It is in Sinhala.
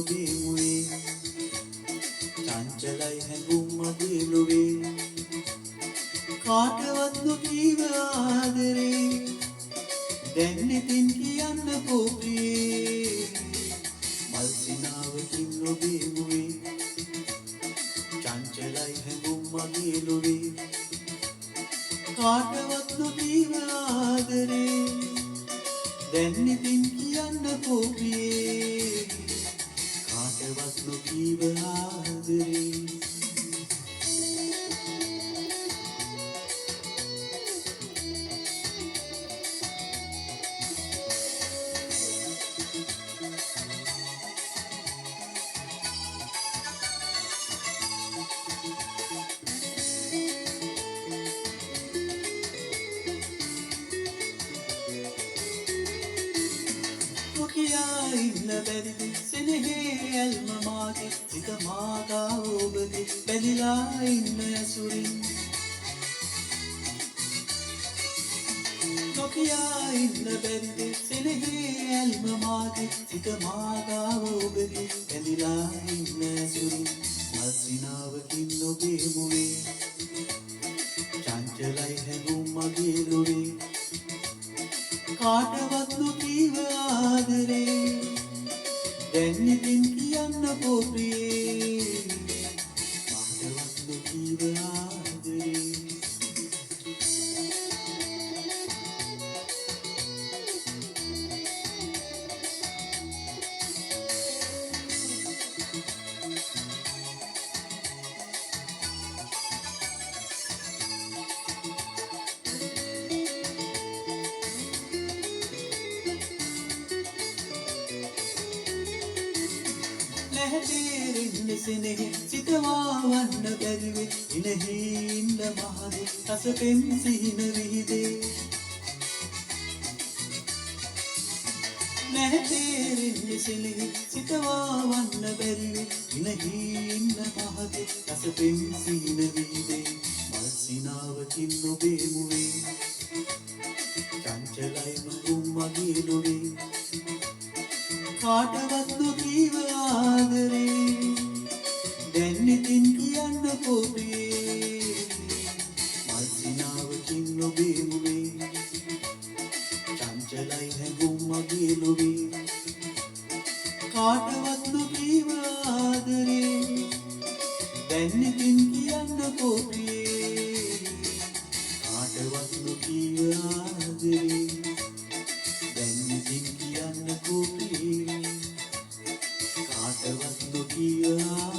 ඔබේ මුවේ චංචලයි හැඟුම් මගේ ලොවේ කාටවත් නොකීව ආදරේ දැන් ඉතින් කියන්නකෝ ප්‍රියේ මල් සිනාවකින් ඔබේ මුවේ චංචලයි හැඟුම් මගේ ලොවේ කාටවත් නොකීව ආදරේ දැන් ඉතින් කියන්නකෝ ප්‍රියේ කාටවත් නොකීව ආදරේ නොකියා ඉන්න බැරිද සෙනෙහේ ඇල්ම මාගේ සිත මාගා ඔබගේ බැඳිලා ඉන්න ඇසුරින් නොකියා ඉන්න බැරිද සෙනෙහේ ඇල්ම මාගේ සිත මාගා ඔබගේ බැඳිලා ඉන්න ඇසුරින් මල් සිනාවකින් ඔබේ මුවේ චංචලයි හැඟුම් මගේ ලොවේ කාටවත් නොකීව ආදරේ දැන් ඉතින් කියන්නකෝ ප්‍රියේ කාටවත් නොකීව ආදරේ නැහැතේරින්න සෙනෙහි සිතවාවන්න බැරිවේ ඉනෙහි ඉන්න මහදේ රසපෙම් සිහින විහිදේ නැහැතේරින්න සෙනෙහි සිතවාවන්න බැරිවේ ඉනෙහි ඉන්න මහදේ රසපෙම් සිහින විහිදේ මල් සිනාවකින් ඔබේ මුවේ චංචලයි මඟුම් මගේ ලොවේ කාටවත් නොකීව ආදරේ දැන් ඉතින් කියන්නකෝ ප්‍රියේ මල් සිනාවකින් ඔබේ මුවේ චංචලයි හැඟුම් මගේ ලොවේ කාටවත් නොකීව ආදරේ දැන් ඉතින් කියන්නකෝ ප්‍රියේ කාටවත් නොකීව ආදරේ දැන් ඉතින් කියන්නකෝ ප්‍රියේ කාටවත් නොකිය